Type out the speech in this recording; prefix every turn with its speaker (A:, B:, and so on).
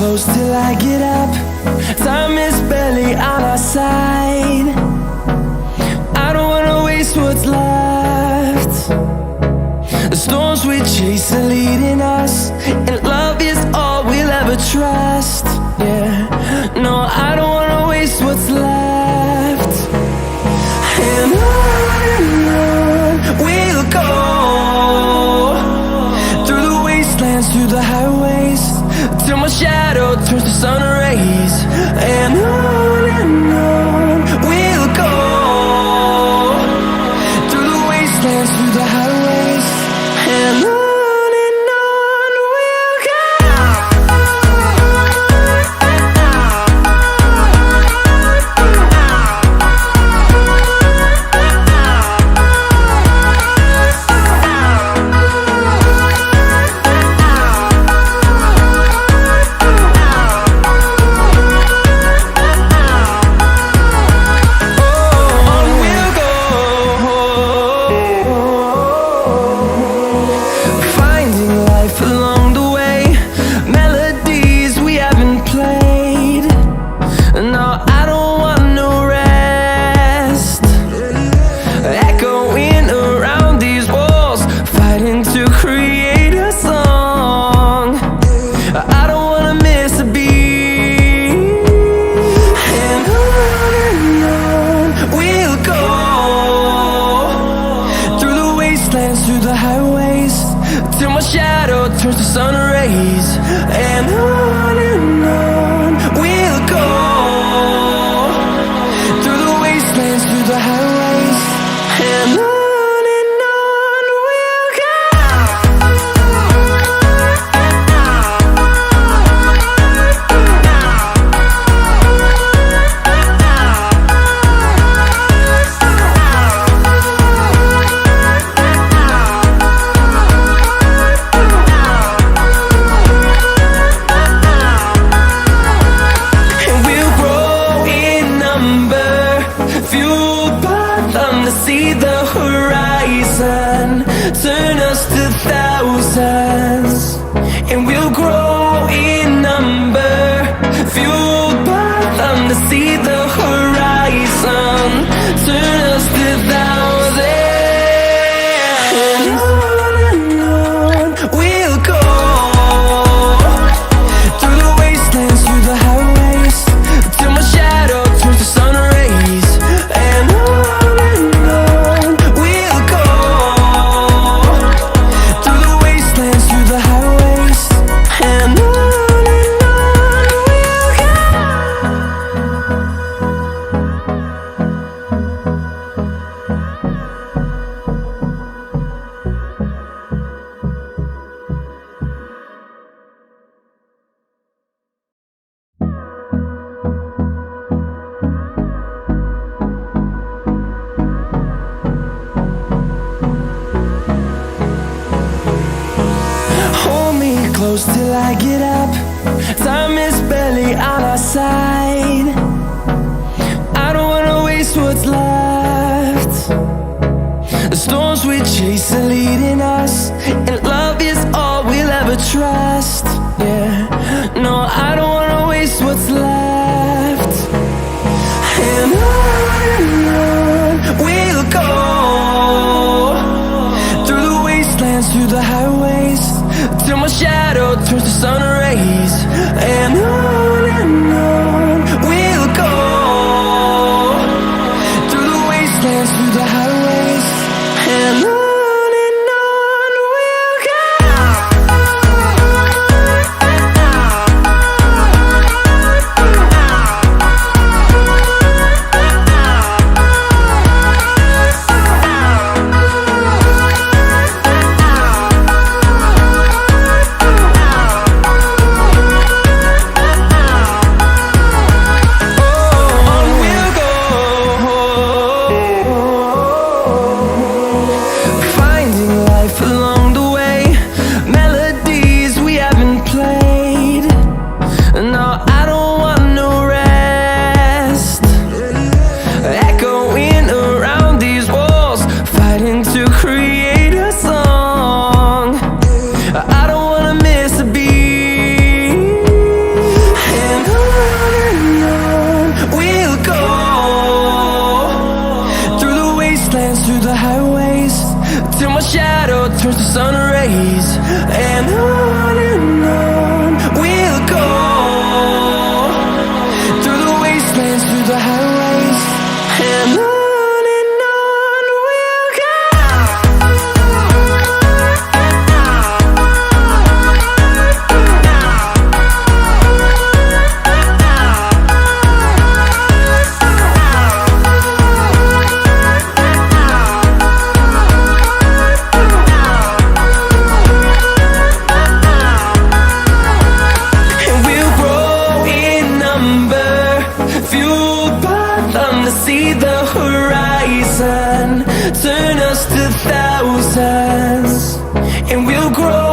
A: close till I get up. Time is barely on our side. I don't wanna waste what's left. The storms we chase are leading us, and love is all we'll ever trust. Yeah, no, I don't wanna waste what's left. And on we'll go, through the wastelands, through the highways, till my shadow turns to sun rays. And on we'll go, through the wastelands, through the highways, and on we'll go. Through the highways, till my shadow turns to sun rays. And on we'll go, through the wastelands, through the highways, and on we'll go. See the horizon, turn us to thousands, and we'll grow in number, fueled by them to see the horizon, turn us to thousands. And on we'll go, through the wastelands, through the highways, till my shadow turns to sun rays. And close till I get up. Time is barely on our side. I don't wanna waste what's left. The storms we chase are leading us, and love is all we'll ever trust. Yeah, no, I don't wanna waste what's left. And on we'll go, through the wastelands, through the highways, till my shadow turns to sun rays. And on we'll go, through the wastelands, through the highways, and on we'll go. sun rays, and on we'll go, through the wastelands, through the highways, and on we'll go. See the horizon turn us to thousands, and we'll grow